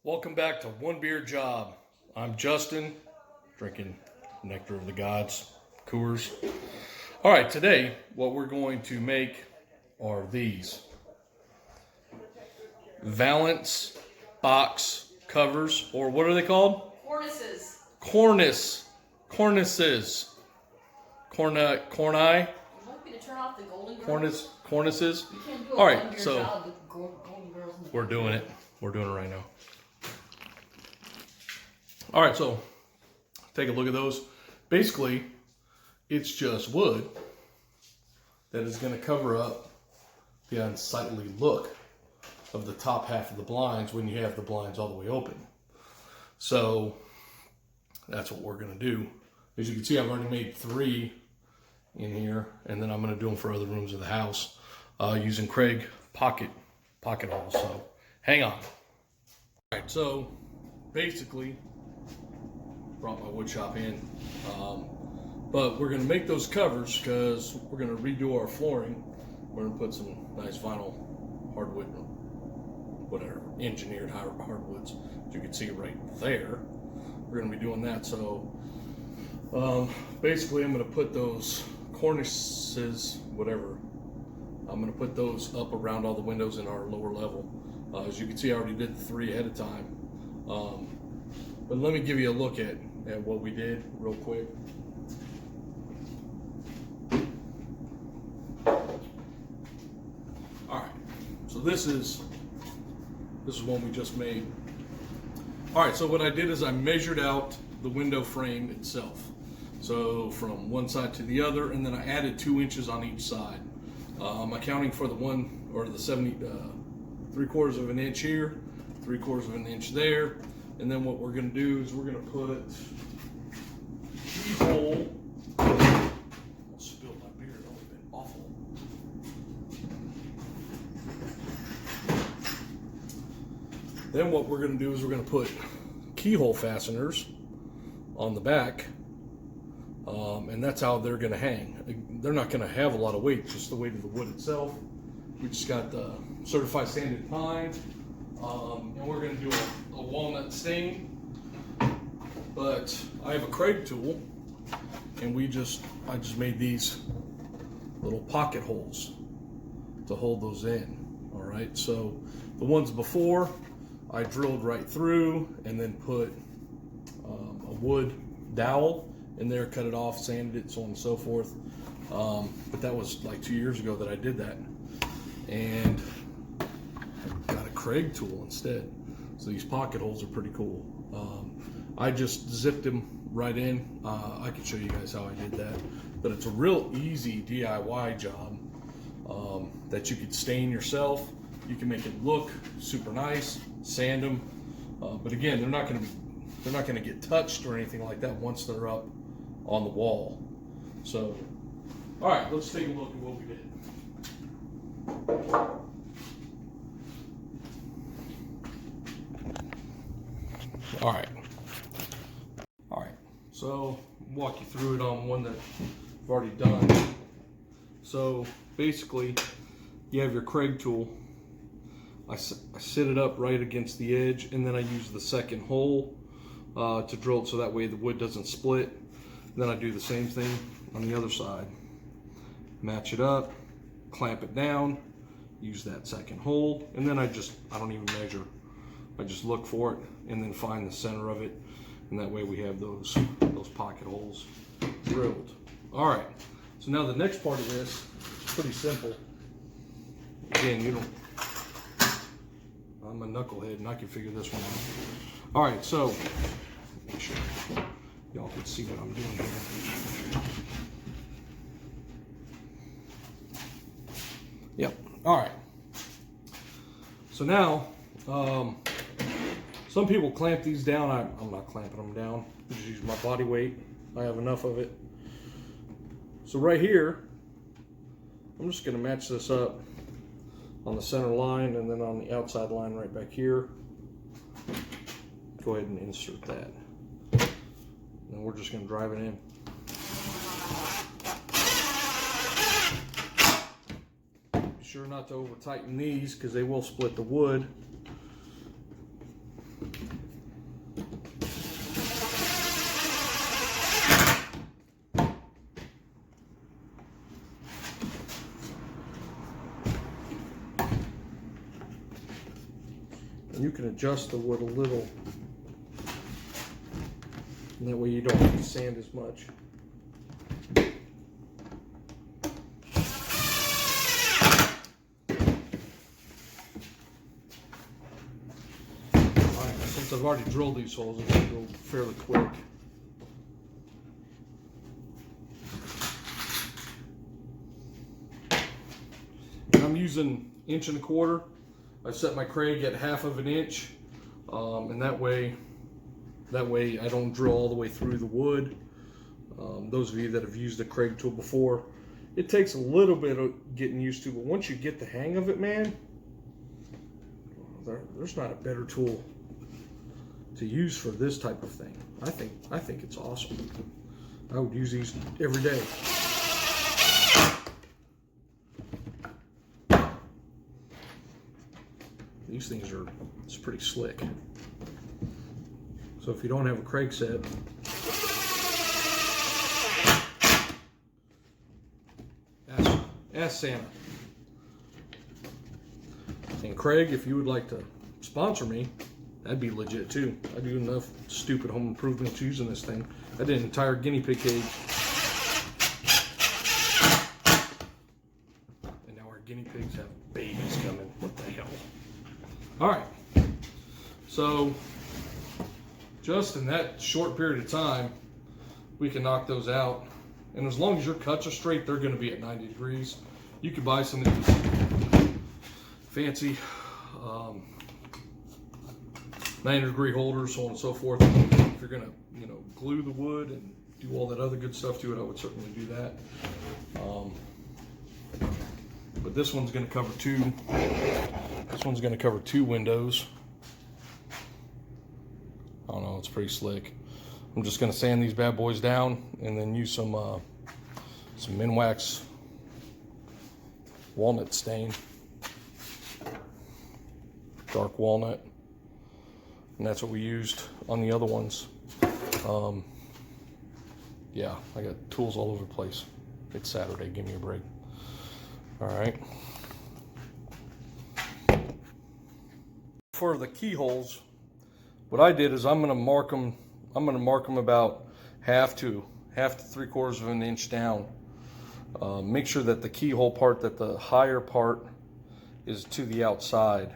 Welcome back to One Beer Job. I'm Justin, drinking Nectar of the Gods, Coors. All right, today what we're going to make are these Valence box covers, or what are they called? Cornices. Cornices. Corni. You want me to turn off the golden girls? Cornices. You can't do a All right, one-beer so job with golden girls in the we're doing it. We're doing it right now. All right, so take a look at those. Basically, it's just wood that is going to cover up the unsightly look of the top half of the blinds when you have the blinds all the way open. So that's what we're going to do. As you can see, I've already made 3 in here, and then I'm going to do them for other rooms of the house using Craig pocket holes. So hang on. All right, so basically, brought my wood shop in, but we're going to make those covers because we're going to redo our flooring. We're going to put some nice vinyl hardwood, whatever, engineered hardwoods, as you can see right there. We're going to be doing that. So basically I'm going to put those cornices, whatever, I'm going to put those up around all the windows in our lower level. As you can see, I already did 3 ahead of time. But let me give you a look at what we did real quick. All right, so this is one we just made. All right, so what I did is I measured out the window frame itself. So from one side to the other, and then I added 2 inches on each side. I'm accounting for the 3/4 of an inch here, 3/4 of an inch there. And then what we're going to do is we're going to put keyhole. I spilled my beer. That would have been awful. Then what we're going to do is we're going to put keyhole fasteners on the back, and that's how they're going to hang. They're not going to have a lot of weight, just the weight of the wood itself. We just got the certified sanded pine. And we're going to do a walnut stain, but I have a Craig tool, and I just made these little pocket holes to hold those in. All right, so the ones before I drilled right through and then put a wood dowel in there, cut it off, sanded it, so on and so forth. But that was like 2 years ago that I did that, and got a Craig tool instead. So these pocket holes are pretty cool. I just zipped them right in. I can show you guys how I did that, but it's a real easy DIY job that you could stain yourself. You can make it look super nice, sand them, but again, they're not going to get touched or anything like that once they're up on the wall. So, all right, let's take a look at what we did. All right, so walk you through it on one that I've already done. So basically, you have your Craig tool. I sit it up right against the edge, and then I use the second hole to drill it so that way the wood doesn't split. Then I do the same thing on the other side. Match it up, clamp it down, use that second hole, and then I don't even measure. I just look for it and then find the center of it, and that way we have those pocket holes drilled. All right, so now the next part of this is pretty simple. Again, I'm a knucklehead and I can figure this one out. All right, so make sure y'all can see what I'm doing here. Yep. All right. So now, some people clamp these down. I'm not clamping them down. I just use my body weight. I have enough of it. So right here, I'm just going to match this up on the center line and then on the outside line right back here. Go ahead and insert that. And we're just going to drive it in. Be sure not to over tighten these because they will split the wood. You can adjust the wood a little, and that way you don't have to sand as much. Alright, since I've already drilled these holes, it's going to go fairly quick. And I'm using 1.25 inch. I set my Craig at 1/2 inch, and that way I don't drill all the way through the wood. Those of you that have used the Craig tool before, it takes a little bit of getting used to, but once you get the hang of it, man, there's not a better tool to use for this type of thing. I think it's awesome. I would use these every day. These things it's pretty slick. So if you don't have a Craig set, ask Santa. And Craig, if you would like to sponsor me, that'd be legit too. I do enough stupid home improvements using this thing. I did an entire guinea pig cage. And now our guinea pigs have babies coming. What the hell? All right, so just in that short period of time, we can knock those out. And as long as your cuts are straight, they're going to be at 90 degrees. You could buy some of these fancy 90-degree holders, so on and so forth. If you're going to, glue the wood and do all that other good stuff to it, I would certainly do that. But this one's going to cover two. This one's going to cover 2 windows. I don't know, it's pretty slick. I'm just going to sand these bad boys down and then use some Minwax walnut stain, dark walnut, and that's what we used on the other ones. Yeah, I got tools all over the place. It's Saturday, give me a break. All right. For the keyholes, what I did is I'm going to mark them. I'm going to mark them about half to 3/4 of an inch down. Make sure that the keyhole part, that the higher part, is to the outside.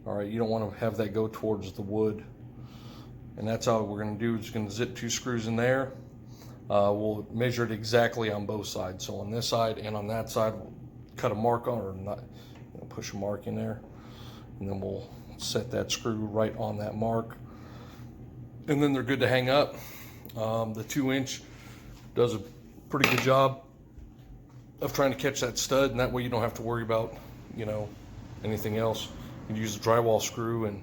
All right, you don't want to have that go towards the wood. And that's all we're going to do. Is going to zip 2 screws in there. We'll measure it exactly on both sides. So on this side and on that side, we'll cut a mark on, or not, push a mark in there, and then we'll set that screw right on that mark. And then they're good to hang up. The 2-inch does a pretty good job of trying to catch that stud, and that way you don't have to worry about, anything else. You can use a drywall screw and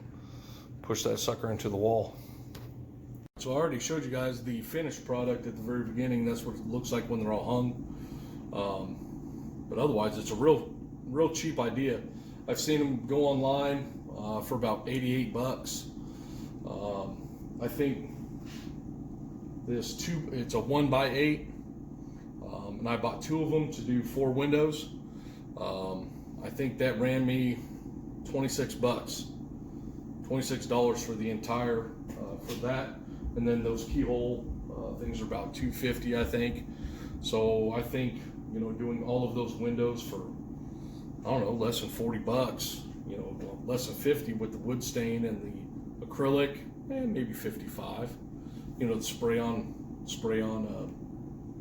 push that sucker into the wall. So I already showed you guys the finished product at the very beginning. That's what it looks like when they're all hung. But otherwise, it's a real cheap idea. I've seen them go online for about 88 bucks. I think it's a 1x8, and I bought 2 of them to do 4 windows. I think that ran me 26 bucks, $26 for the entire, for that. And then those keyhole things are about $250, I think. So I think, doing all of those windows for, I don't know, less than 40 bucks, less than 50 with the wood stain and the acrylic, and maybe 55, the spray on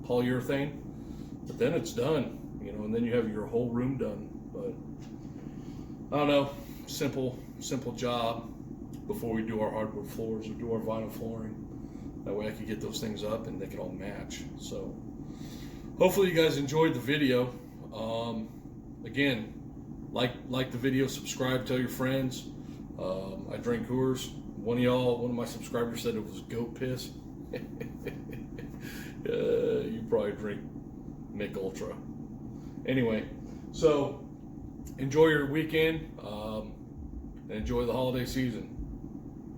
polyurethane. But then it's done, and then you have your whole room done. But I don't know, simple job before we do our hardwood floors or do our vinyl flooring. That way I could get those things up and they could all match. So hopefully you guys enjoyed the video. Again, like the video, subscribe, tell your friends. I drink Coors. One of my subscribers said it was goat piss. You probably drink Mick Ultra. Anyway, so enjoy your weekend and enjoy the holiday season.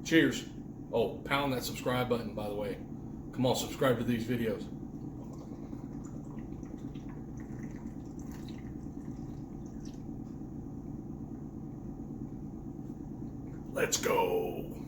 Cheers. Oh, pound that subscribe button, by the way. Come on, subscribe to these videos. Let's go.